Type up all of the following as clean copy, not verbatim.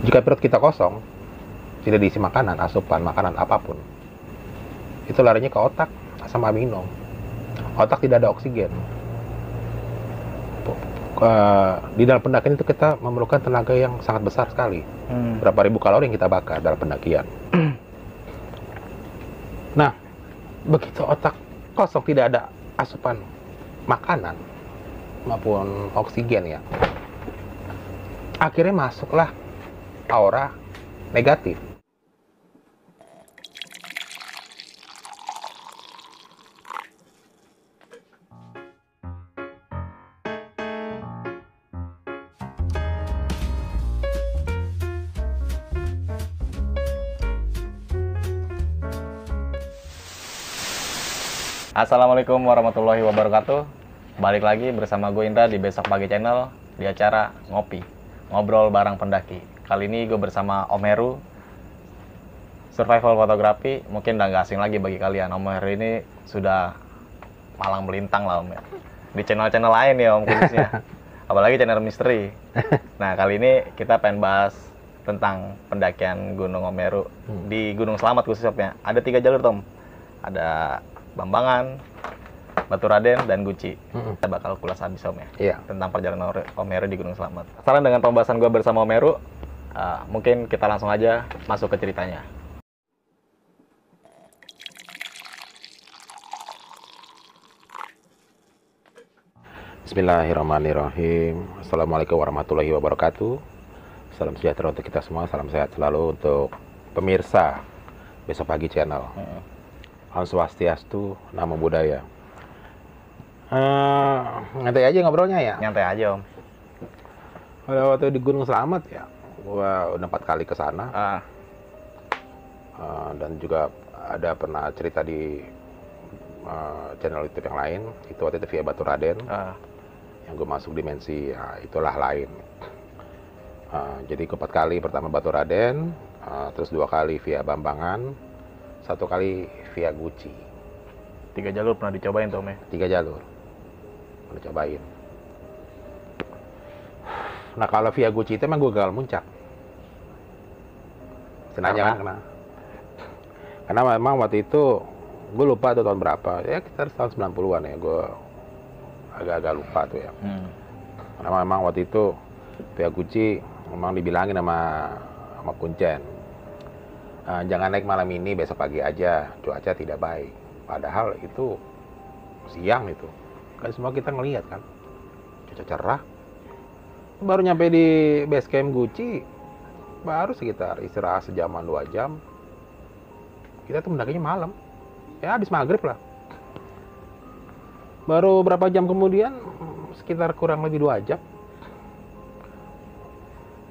Jika perut kita kosong, tidak diisi makanan, asupan, makanan apapun, itu larinya ke otak, asam amino. Otak tidak ada oksigen. Di dalam pendakian itu kita memerlukan tenaga yang sangat besar sekali. Berapa ribu kalori yang kita bakar dalam pendakian. Nah, begitu otak kosong, tidak ada asupan makanan maupun oksigen ya, akhirnya masuklah aura negatif. Assalamualaikum warahmatullahi wabarakatuh. Balik lagi bersama gue Indra di Besok Pagi Channel di acara Ngobrol Bareng Pendaki. Kali ini gue bersama Om Heru, survival fotografi. Mungkin udah nggak asing lagi bagi kalian. Om Heru ini sudah malang melintang lah Om ya. Di channel-channel lain ya Om khususnya. Apalagi channel misteri. Nah kali ini kita pengen bahas tentang pendakian Gunung Om Heru di Gunung Slamet khususnya. Ada 3 jalur Tom. Ada Bambangan, Baturaden, dan Guci. Kita bakal kulas habis Om ya, tentang perjalanan Om Heru di Gunung Slamet. Sekarang dengan pembahasan gue bersama Om Heru, mungkin kita langsung aja masuk ke ceritanya. Bismillahirrahmanirrahim. Assalamualaikum warahmatullahi wabarakatuh. Salam sejahtera untuk kita semua, salam sehat selalu untuk pemirsa Besok Pagi Channel. Om Swastiastu, Namo Buddhaya. Nyantai aja ngobrolnya ya? Nyantai aja Om. Waktu di Gunung Slamet ya, gua udah 4 kali ke sana. Dan juga ada pernah cerita di channel YouTube yang lain. Itu waktu itu via Baturaden. Yang gue masuk dimensi, ya itulah lain. Jadi ke 4 kali, pertama Baturaden, terus 2 kali via Bambangan, 1 kali via Guci. 3 jalur pernah dicobain tuh Om ya? 3 jalur pernah cobain. Nah kalau via Guci itu emang gue gagal muncak. Senanya kan karena memang waktu itu gue lupa tuh tahun berapa ya, kita tahun 90-an ya, gue agak-agak lupa tuh ya. Karena memang waktu itu via Guci memang dibilangin sama Kuncen, jangan naik malam ini, besok pagi aja, cuaca tidak baik. Padahal itu siang itu kan semua kita ngelihat kan cuaca cerah. Baru nyampe di base camp Guci, baru sekitar istirahat sejaman 2 jam, kita tuh mendakinya malam ya, habis maghrib lah. Baru berapa jam kemudian, sekitar kurang lebih 2 jam,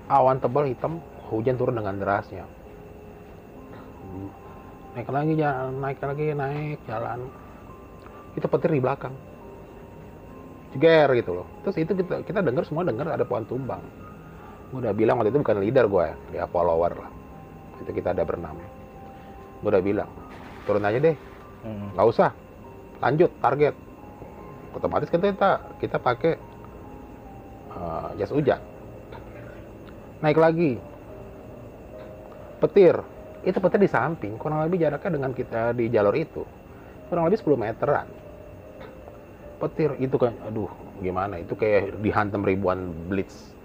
awan tebal hitam, hujan turun dengan derasnya. Naik jalan, itu petir di belakang, jeger gitu loh. Terus itu kita dengar, semua dengar ada pohon tumbang. Gue udah bilang waktu itu bukan leader gue ya, dia follower lah. Itu kita ada berenam. Gue udah bilang, turun aja deh, nggak usah, lanjut target. Otomatis kan kita pakai jas hujan. Naik lagi, petir. Itu petir di samping, kurang lebih jaraknya dengan kita di jalur itu kurang lebih 10 meteran. Petir itu kan, aduh gimana, itu kayak dihantam ribuan blitz.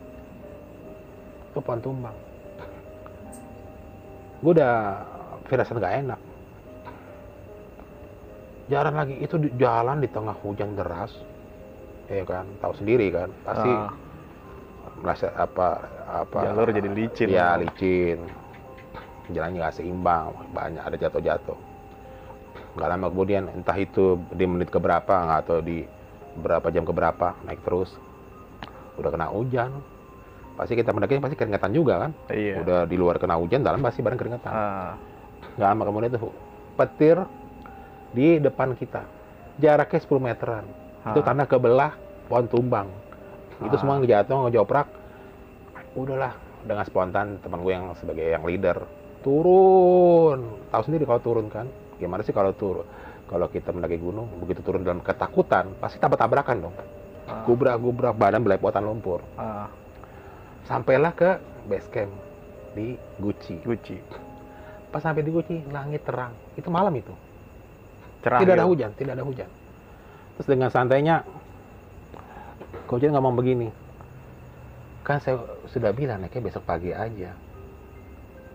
Itu pohon tumbang. Gue udah firasat gak enak. Jalan lagi, itu jalan di tengah hujan deras, ya kan, tahu sendiri kan, pasti merasa apa jalur jadi licin. Ya licin, jalannya nggak seimbang, banyak ada jatuh-jatuh. Nggak lama kemudian, entah itu di menit keberapa, nggak tahu di berapa jam keberapa, naik terus, udah kena hujan. Pasti kita mendaki pasti keringetan juga kan. Iya. Udah di luar kena hujan, dalam pasti bareng keringetan. Nggak lama kemudian itu petir di depan kita, jaraknya 10 meteran. Itu tanah kebelah, pohon tumbang. Itu semua ngejatuh, ngejoprak. Udahlah, dengan spontan teman gue yang sebagai yang leader turun. Tahu sendiri kalau turun kan, gimana sih kalau turun, kalau kita mendaki gunung, begitu turun dalam ketakutan pasti tabrakan dong. Gubrak badan belepotan lumpur. Sampailah ke base camp. di Guci. Guci. Pas sampai di Guci, langit terang. Itu malam itu. Cerah. Tidak ada gitu. hujan, tidak ada hujan. Terus dengan santainya, Coach Jin ngomong begini, kan saya sudah bilang naiknya besok pagi aja.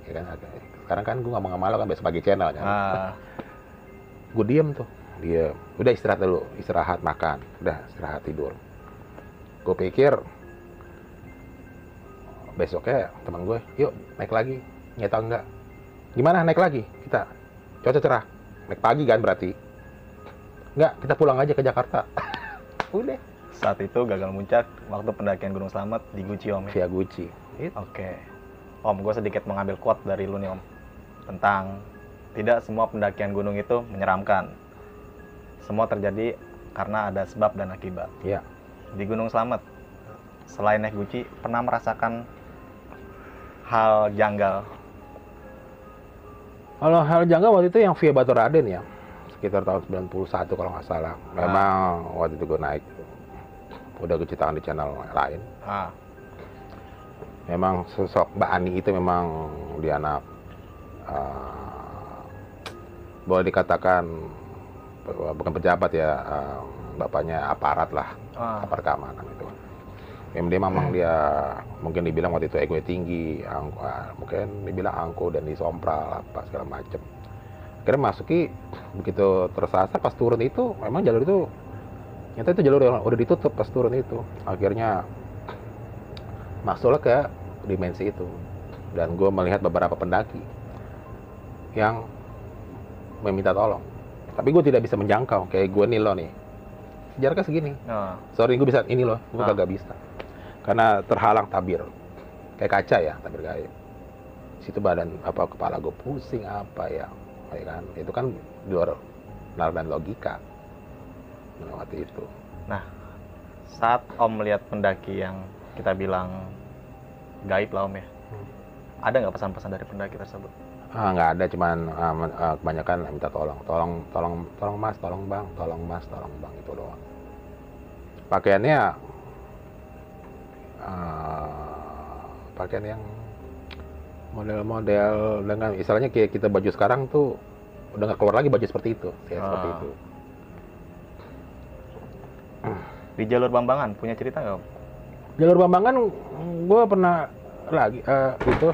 Ya kan, sekarang kan gue ngomong sama lo kan besok pagi channel kan. Gue diem tuh, diem. Udah istirahat dulu, istirahat makan, udah istirahat tidur. Gue pikir besoknya teman gue, yuk naik lagi, nyata enggak? Gimana naik lagi kita? Cuaca cerah, naik pagi kan berarti? Enggak, kita pulang aja ke Jakarta. Udah. Saat itu gagal muncak waktu pendakian Gunung Slamet di Guci Om. Via Guci. Oke. Om, gue sedikit mengambil quote dari lu nih Om. Tentang tidak semua pendakian gunung itu menyeramkan. Semua terjadi karena ada sebab dan akibat. Iya. Di Gunung Slamet, selain naik Guci, pernah merasakan hal janggal? Kalau hal janggal waktu itu yang via Batu Raden ya. Sekitar tahun 91 kalau nggak salah. Memang waktu itu gue naik. Udah gue ceritakan di channel lain. Memang sosok Mbak Ani itu memang dia anak boleh dikatakan bukan pejabat ya, bapaknya aparat lah, aparat keamanan itu. Dia memang dia mungkin dibilang waktu itu ego tinggi, mungkin dibilang angkuh dan disompral apa segala macem. Akhirnya masuki begitu tersasar pas turun itu memang jalur itu nyata itu jalur yang udah ditutup pas turun itu. Akhirnya masuklah ke dimensi itu dan gue melihat beberapa pendaki yang meminta tolong, tapi gue tidak bisa menjangkau. Kayak gue nih lo nih, jaraknya segini. Sorry gue bisa ini loh, gue kagak bisa karena terhalang tabir kayak kaca ya, tabir gaib. Situ badan apa kepala gue pusing apa ya kan itu kan di luar nalar dan logika melewati itu. Nah, saat Om melihat pendaki yang kita bilang gaib lah Om ya, ada nggak pesan-pesan dari pendaki tersebut? Nggak ada, cuman kebanyakan minta tolong mas, tolong bang, tolong mas, tolong bang, itu doang. Pakaiannya pakaian yang model-model dengan istilahnya kayak kita baju sekarang tuh udah nggak keluar lagi baju seperti itu, ya seperti itu. Di jalur Bambangan punya cerita nggak Om? Jalur Bambangan gue pernah lagi itu.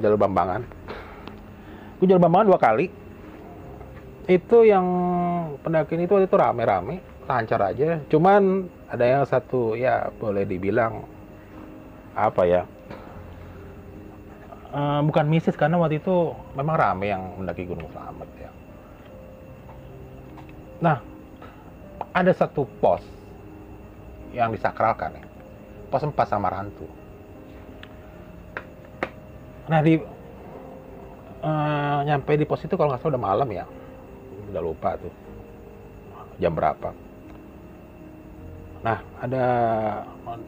Jalur Bambangan. Gue jalur Bambangan 2 kali. Itu yang pendakian itu waktu itu rame-rame, lancar aja. Cuman ada yang satu ya boleh dibilang apa ya? Bukan mistis karena waktu itu memang rame yang mendaki Gunung Slamet ya. Nah, ada satu pos yang disakralkan ya. Pos 4 Samarantu. Nah nyampe di pos itu kalau nggak salah udah malam ya, udah lupa tuh jam berapa. Nah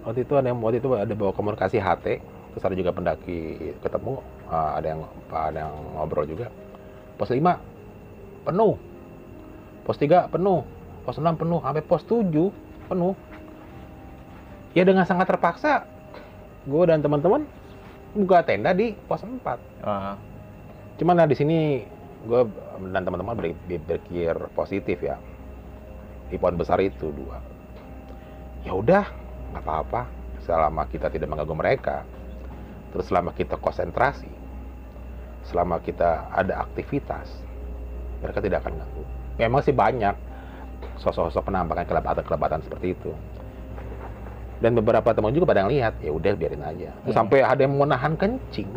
waktu itu ada bawa komunikasi HT, terus ada juga pendaki ketemu, ada yang ngobrol juga. Pos 5 penuh, pos 3 penuh, pos 6 penuh, sampai pos 7 penuh. Ya dengan sangat terpaksa, gue dan teman-teman buka tenda di pos 4. Cuman di sini gue dan teman-teman berpikir positif ya. Di pohon besar itu 2. Ya udah, nggak apa-apa. Selama kita tidak mengganggu mereka, terus selama kita konsentrasi, selama kita ada aktivitas, mereka tidak akan ganggu. Memang sih banyak sosok-sosok penampakan kelebatan seperti itu. Dan beberapa teman juga pada ngelihat, ya udah biarin aja. Terus sampai ada yang mau nahan kencing.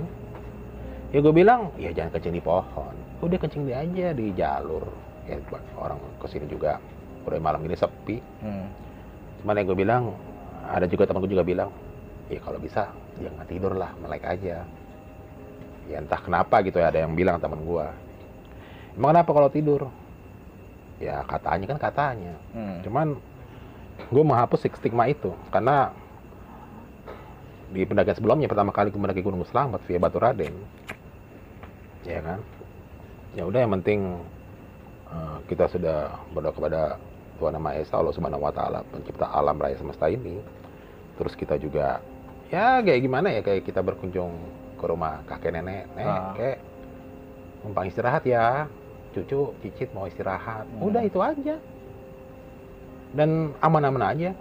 Ya gue bilang, ya jangan kencing di pohon. Udah kencing di aja di jalur. Ya orang kesini juga udah malam ini sepi. Cuman yang gue bilang, ada juga teman gue juga bilang, ya kalau bisa jangan tidur lah, melek aja. Ya entah kenapa gitu ya, ada yang bilang teman gue. Emang kenapa kalau tidur? Ya katanya kan katanya. Cuman gue menghapus stigma itu karena di pendakian sebelumnya pertama kali gue mendaki Gunung Slamet via Batu Raden, ya kan, ya udah yang penting kita sudah berdoa kepada Tuhan Yang Maha Esa, Allah Subhanahu Wa Taala, pencipta alam raya semesta ini. Terus kita juga ya kayak gimana ya, kayak kita berkunjung ke rumah kakek nenek, kayak numpang istirahat ya, cucu cicit mau istirahat, udah itu aja, dan aman-aman aja.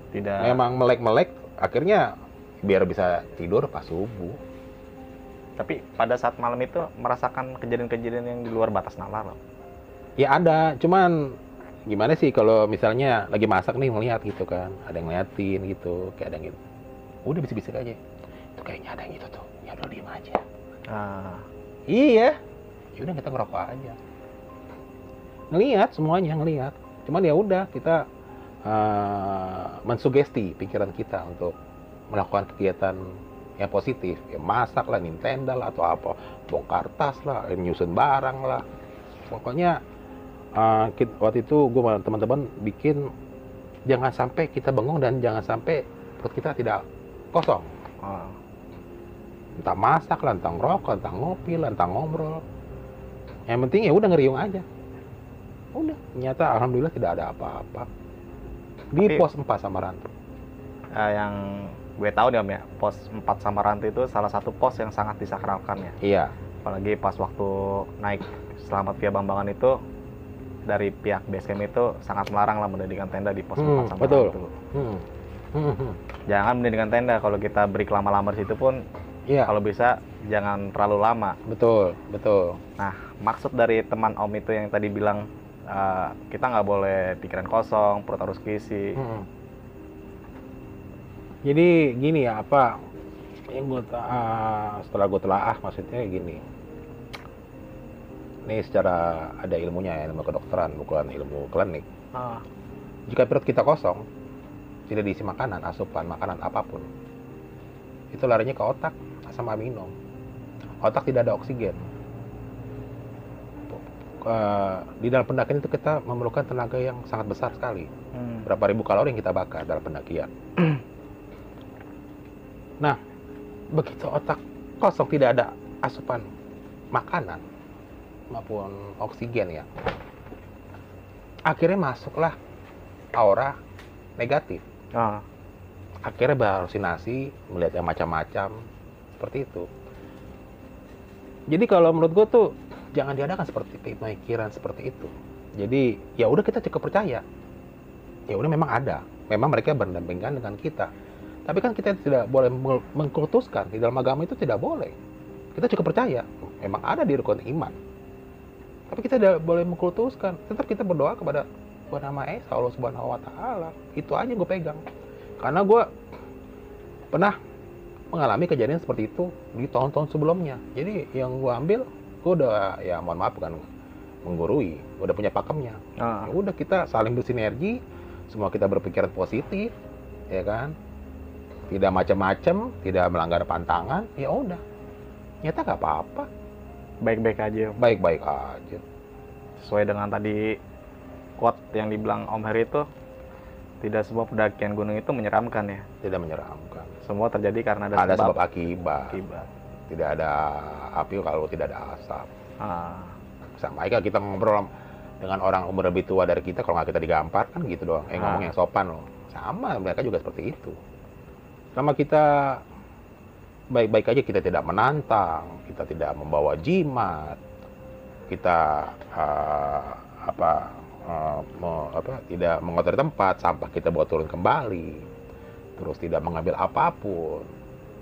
Tidak. Memang melek-melek, akhirnya biar bisa tidur pas subuh. Tapi pada saat malam itu merasakan kejadian-kejadian yang di luar batas nalar loh. Ya ada, cuman gimana sih kalau misalnya lagi masak nih ngeliat gitu kan, ada yang ngeliatin gitu, kayak ada yang gitu. Udah bisik-bisik aja. Itu kayaknya ada yang gitu tuh. Ya udah diem aja. Iya. Ya udah kita ngerokok aja. Ngeliat semuanya, ngeliat. Cuman ya udah kita mensugesti pikiran kita untuk melakukan kegiatan yang positif. Ya masak lah, Nintendo lah atau apa, bongkar tas lah, nyusun barang lah. Pokoknya waktu itu gue sama teman-teman bikin jangan sampai kita bengong dan jangan sampai perut kita tidak kosong. Entah masak lah, entah ngerokok, entah ngopi lah, entah ngobrol. Yang penting ya udah ngeriung aja. Udah, ternyata alhamdulillah tidak ada apa-apa. Di pos 4 Samaranti. Yang gue tahu nih Om ya, pos 4 Samaranti itu salah satu pos yang sangat disakralkan ya. Iya. Apalagi pas waktu naik Selamat Via Bambangan itu, dari pihak basecamp itu sangat melarang lah mendirikan tenda di pos 4 Samaranti. Betul. Itu. Jangan mendirikan tenda, kalau kita break lama-lama di situ pun, kalau bisa jangan terlalu lama. Betul, betul. Nah, maksud dari teman Om itu yang tadi bilang kita nggak boleh pikiran kosong, perut harus keisi. Jadi gini ya, apa yang gue setelah gue telaah, maksudnya gini. Ini secara ada ilmunya ya, ilmu kedokteran, bukan ilmu klinik. Jika perut kita kosong, tidak diisi makanan, asupan, makanan apapun, itu larinya ke otak, asam amino. Otak tidak ada oksigen. Di dalam pendakian itu kita memerlukan tenaga yang sangat besar sekali. Berapa ribu kalori yang kita bakar dalam pendakian. Nah, begitu otak kosong, tidak ada asupan makanan maupun oksigen ya, akhirnya masuklah aura negatif. Akhirnya berhalusinasi, melihat yang macam-macam seperti itu. Jadi kalau menurut gue tuh jangan diadakan seperti pemikiran seperti itu. Jadi ya udah kita cukup percaya. Ya udah memang ada, memang mereka berdampingan dengan kita. Tapi kan kita tidak boleh mengkultuskan, di dalam agama itu tidak boleh. Kita cukup percaya, memang ada di rukun iman. Tapi kita tidak boleh mengkultuskan. Tetap kita berdoa kepada Nama Esa, Allah Subhanahu Wa Taala. Itu aja yang gue pegang. Karena gue pernah mengalami kejadian seperti itu di tahun-tahun sebelumnya. Jadi yang gue ambil, gue udah, ya mohon maaf bukan menggurui, udah punya pakemnya. Ya udah kita saling bersinergi, semua kita berpikiran positif, ya kan? Tidak macam-macam, tidak melanggar pantangan, ya udah. Nyata nggak apa-apa. Baik-baik aja. Baik-baik aja. Sesuai dengan tadi quote yang dibilang Om Heri itu, tidak semua pendakian gunung itu menyeramkan ya. Tidak menyeramkan. Semua terjadi karena ada sebab akibat. Tidak ada api kalau tidak ada asap. Sama aja kita ngobrol dengan orang umur lebih tua dari kita, kalau nggak kita digampar kan gitu doang. Ngomong yang sopan loh. Sama, mereka juga seperti itu. Selama kita baik-baik aja, kita tidak menantang, kita tidak membawa jimat, kita tidak mengotori tempat, sampah kita bawa turun kembali, terus tidak mengambil apapun,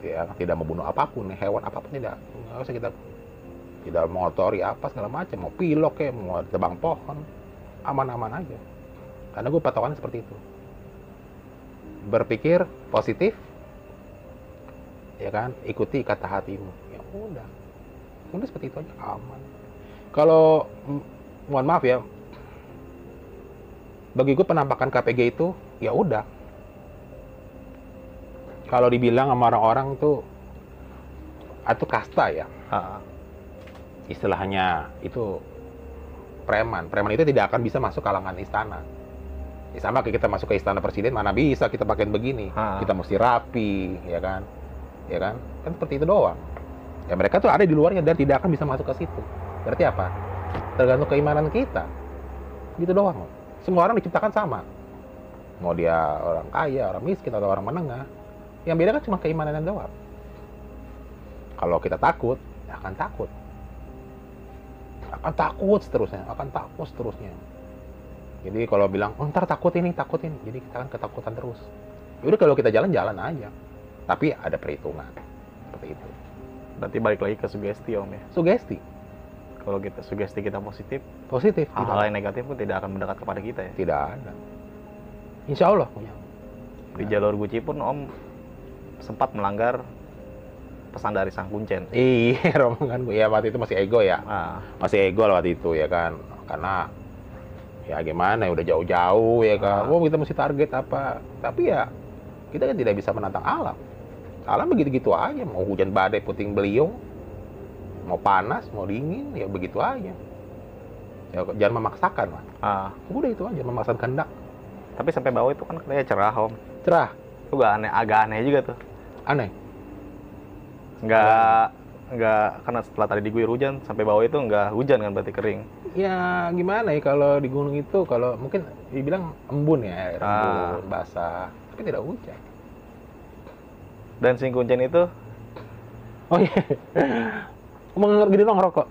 ya, tidak membunuh apapun, hewan apapun tidak usah kita, tidak mengotori apa segala macam, mau pilok ya, mau tebang pohon, aman-aman aja. Karena gue patokannya seperti itu, berpikir positif, ya kan, ikuti kata hatimu, ya udah seperti itu aja, aman. Kalau mohon maaf ya, bagi gue penampakan KPG itu ya udah, kalau dibilang sama orang-orang tuh atau kasta ya, istilahnya itu preman itu tidak akan bisa masuk kalangan istana. Ya, sama kayak kita masuk ke istana presiden, mana bisa kita pakai begini, kita mesti rapi, ya kan seperti itu doang. Ya mereka tuh ada di luarnya dan tidak akan bisa masuk ke situ. Berarti apa? Tergantung keimanan kita, gitu doang. Semua orang diciptakan sama, mau dia orang kaya, orang miskin, atau orang menengah, Yang beda kan cuma keimanan doang. Kalau kita takut, ya akan takut. Akan takut seterusnya. Jadi kalau bilang, oh, ntar takut ini. Jadi kita kan ketakutan terus. Yaudah kalau kita jalan aja. Tapi ada perhitungan. Seperti itu. Berarti balik lagi ke sugesti Om ya. Sugesti. Kalau kita sugesti kita positif, Positif. hal-hal yang negatif pun tidak akan mendekat kepada kita ya. Tidak ada. Insya Allah punya. Di jalur Guci pun Om sempat melanggar pesan dari Sang Kuncen. Iya, rombongan gue ya waktu itu masih ego ya. Ah, Masih ego lah waktu itu ya kan. Karena ya gimana ya udah jauh-jauh ya kan. Oh, kita mesti target apa. Tapi ya kita kan tidak bisa menantang alam. Alam begitu-gitu aja, mau hujan badai puting beliung, mau panas, mau dingin, ya begitu aja. Ya, jangan memaksakan lah. Udah itu aja, memaksakan kehendak. tapi sampai bawah itu kan katanya cerah Om. Cerah, Itu agak aneh juga tuh. aneh. Nggak karena setelah tadi diguyur hujan sampai bawah itu nggak hujan kan berarti kering. Ya gimana ya kalau di gunung itu, kalau mungkin dibilang embun ya, air embun, basah, tapi tidak hujan. Dan Sing Kuncen itu Oh iya, ngomong gini dong rokok.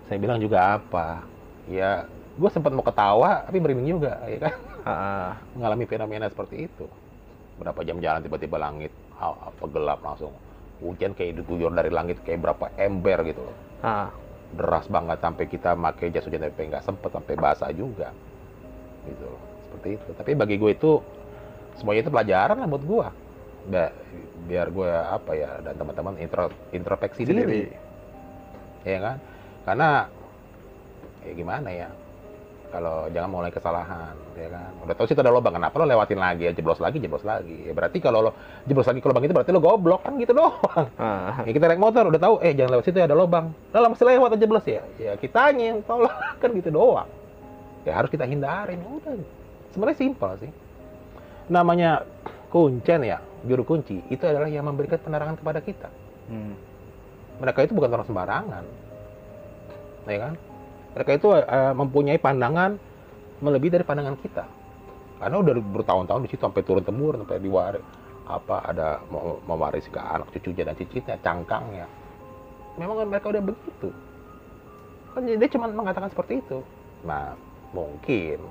Saya bilang juga apa? Ya, gue sempat mau ketawa, tapi merinding juga, ya kan? Mengalami fenomena seperti itu. Berapa jam jalan tiba-tiba langit apa gelap langsung. Hujan kayak diguyur dari langit kayak berapa ember gitu loh. Deras banget sampai kita pakai jas hujan tapi nggak sempet, sampai basah juga. Gitu loh. Seperti itu. Tapi bagi gue itu semuanya itu pelajaran lah buat gue. Biar gue apa ya, dan teman-teman introspeksi diri. Ya kan? Karena ya gimana ya? Kalau jangan mulai kesalahan, ya kan? Udah tahu sih itu ada lubang, kenapa lo lewatin lagi, jeblos lagi. Ya berarti kalau lo jeblos lagi ke lubang itu berarti lo goblok kan gitu doang. Ya kita naik motor udah tahu, jangan lewat situ ya ada lubang. Lah masih lewat aja jeblos ya. Ya kitanya yang tolong kan gitu doang. Ya harus kita hindarin, udah. Sebenarnya simpel sih. Namanya kuncen ya, juru kunci, itu adalah yang memberikan penerangan kepada kita. Mereka itu bukan orang sembarangan. Ya kan? Mereka itu mempunyai pandangan melebihi dari pandangan kita. Karena udah bertahun-tahun di situ sampai turun temurun, sampai diwaris ada mewarisi ke anak cucunya dan cicitnya, cangkangnya. Memang mereka udah begitu. Kan dia cuma mengatakan seperti itu. Nah, mungkin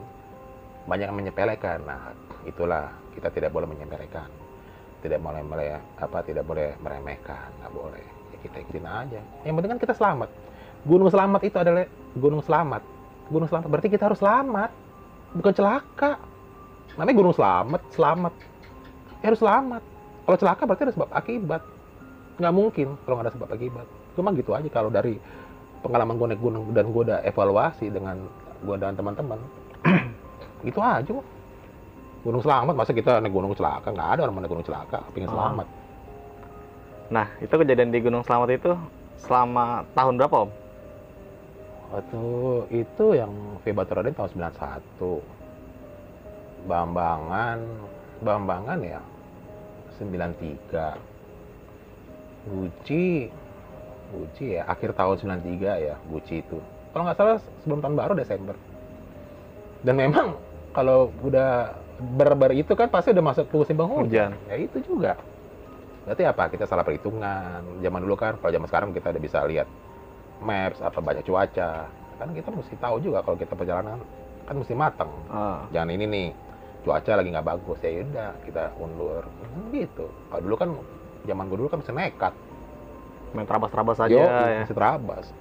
banyak yang menyepelekan. Nah, itulah kita tidak boleh menyepelekan. Tidak boleh meremehkan, nggak boleh. Ya kita ikutin aja. Yang penting kan kita selamat. Gunung Selamat itu adalah Gunung Selamat. Gunung Selamat berarti kita harus selamat, bukan celaka. Namanya Gunung Selamat. Ya harus selamat. Kalau celaka berarti ada sebab akibat. Nggak mungkin kalau nggak ada sebab akibat. Cuma gitu aja kalau dari pengalaman gue naik gunung dan gue udah evaluasi dengan gue dan teman-teman. Gitu aja kok. Gunung Selamat, masa kita naik gunung celaka? Nggak ada orang naik gunung celaka, pengen selamat. Nah, itu kejadian di Gunung Selamat itu selama tahun berapa Om? Waktu itu yang Vebatur Raden tahun 91. Bambangan ya 93. Guci ya akhir tahun 93 ya, Guci itu. Kalau nggak salah sebelum tahun baru Desember. Dan memang kalau udah ber itu kan pasti udah masuk musim penghujan. Ya itu juga. Berarti apa? Kita salah perhitungan. Zaman dulu kan, kalau zaman sekarang kita udah bisa lihat maps, apa baca cuaca. Kan kita mesti tahu juga kalau kita perjalanan kan mesti matang. Jangan ini nih, cuaca lagi nggak bagus, ya udah kita undur. Gitu. Kalau dulu kan, zaman gue dulu kan bisa nekat. Main terabas-terabas aja ya. Masih terabas.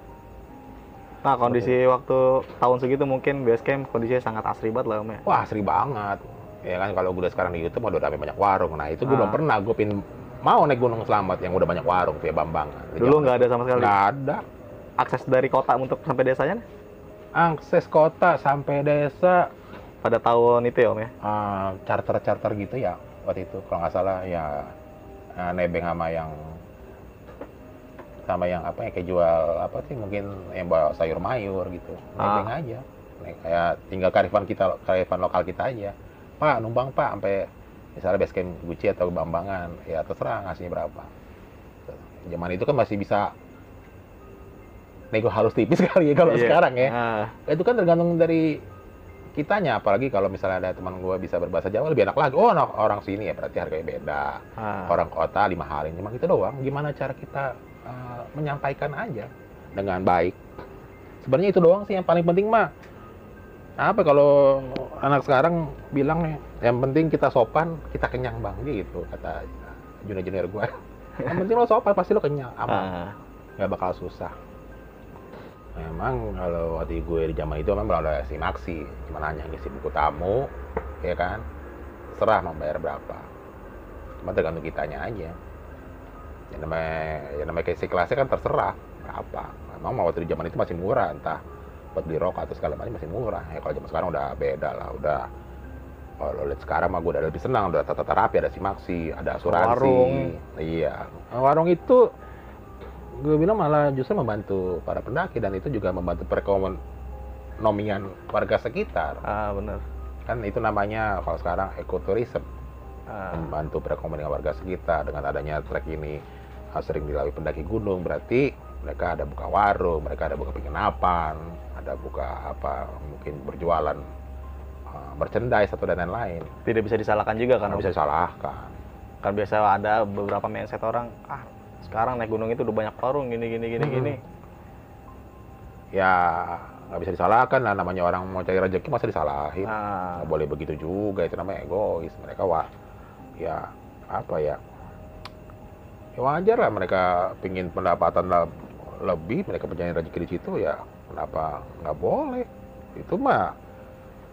Nah, kondisi waktu tahun segitu mungkin base camp kondisinya sangat asri banget lah Om ya. Wah, asri banget. Ya kan kalau gue sekarang di YouTube udah rame banyak warung. Nah, itu gue belum pernah, gue mau naik Gunung Selamat yang udah banyak warung kayak Bambangan. Dulu nggak ada sama sekali? Nggak ada. Akses dari kota untuk sampai desanya? Akses kota sampai desa pada tahun itu ya Om ya? Charter gitu ya waktu itu. Kalau nggak salah ya nebeng sama yang apa ya, kayak jual apa sih, mungkin yang bawa sayur mayur gitu. Nebeng aja. Kayak tinggal kearifan lokal kita aja. Pak, numpang Pak sampai misalnya base camp Guci atau Bambangan, ya terserah ngasihnya berapa. Zaman itu kan masih bisa nego halus tipis kali ya kalau sekarang ya. Itu kan tergantung dari kitanya, apalagi kalau misalnya ada teman gue bisa berbahasa Jawa lebih enak lagi. Oh, orang sini ya berarti harganya beda. Orang kota 5 hari, cuma gitu doang. Gimana cara kita menyampaikan aja dengan baik. Sebenarnya itu doang sih yang paling penting mah. Apa kalau anak sekarang bilang nih, yang penting kita sopan, kita kenyang bang gitu kata junior gue. Yang penting lo sopan pasti lo kenyang, aman, nggak bakal susah. Memang kalau waktu gue di zaman itu memang belum ada simaksi, cuma nanya ngisi buku tamu, ya kan, serah mau bayar berapa, cuma tergantung kitanya aja. Yang namanya isi kelasnya kan terserah berapa. Memang waktu di zaman itu masih murah, entah buat beli rokok atau segala macam masih murah. Ya kalau zaman sekarang udah beda lah, udah. Kalau lihat sekarang mah gue udah lebih senang, udah tata rapi, ada simaksi, ada asuransi. Warung. Iya, warung itu gue bilang malah justru membantu para pendaki dan itu juga membantu perekonomian warga sekitar. Benar. Kan itu namanya kalau sekarang ekoturism. Membantu perekonomian warga sekitar dengan adanya trek ini sering dilalui pendaki gunung, berarti mereka ada buka warung, mereka ada buka penginapan, ada buka apa mungkin berjualan merchandise atau dan lain-lain. Tidak bisa disalahkan juga kan? Tidak bisa disalahkan. Kan biasa ada beberapa mindset orang, sekarang naik gunung itu udah banyak warung gini. Ya nggak bisa disalahkan lah, namanya orang mau cari rezeki masa disalahin. Nggak boleh begitu juga, itu namanya egois. Mereka ya apa ya, ya wajar lah mereka pingin pendapatan lebih, mereka punya rezeki di situ, ya kenapa nggak boleh? Itu mah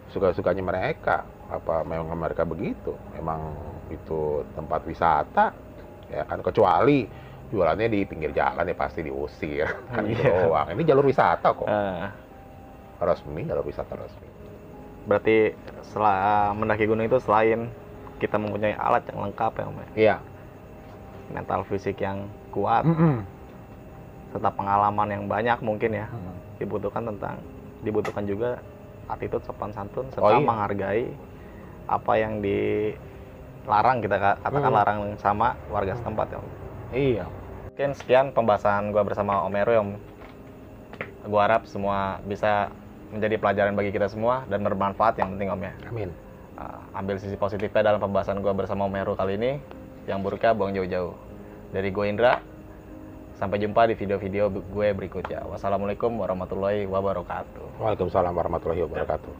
suka-sukanya mereka, apa memang mereka begitu, memang itu tempat wisata ya kan, kecuali jualannya di pinggir jalan ya pasti diusir kan gitu doang. Ini jalur wisata kok, resmi, jalur wisata resmi. Berarti setelah mendaki gunung itu selain kita mempunyai alat yang lengkap ya Om, iya, mental fisik yang kuat, serta pengalaman yang banyak mungkin ya, dibutuhkan juga attitude sopan santun serta menghargai apa yang dilarang, kita katakan larang sama warga setempat ya Om. Iya. Mungkin sekian pembahasan gua bersama Om Heru yang gua harap semua bisa menjadi pelajaran bagi kita semua dan bermanfaat yang penting Om ya. Amin. Ambil sisi positifnya dalam pembahasan gua bersama Om Heru kali ini, yang buruknya buang jauh-jauh. Dari gue Indra, sampai jumpa di video-video gue berikutnya. Wassalamualaikum warahmatullahi wabarakatuh. Waalaikumsalam warahmatullahi wabarakatuh.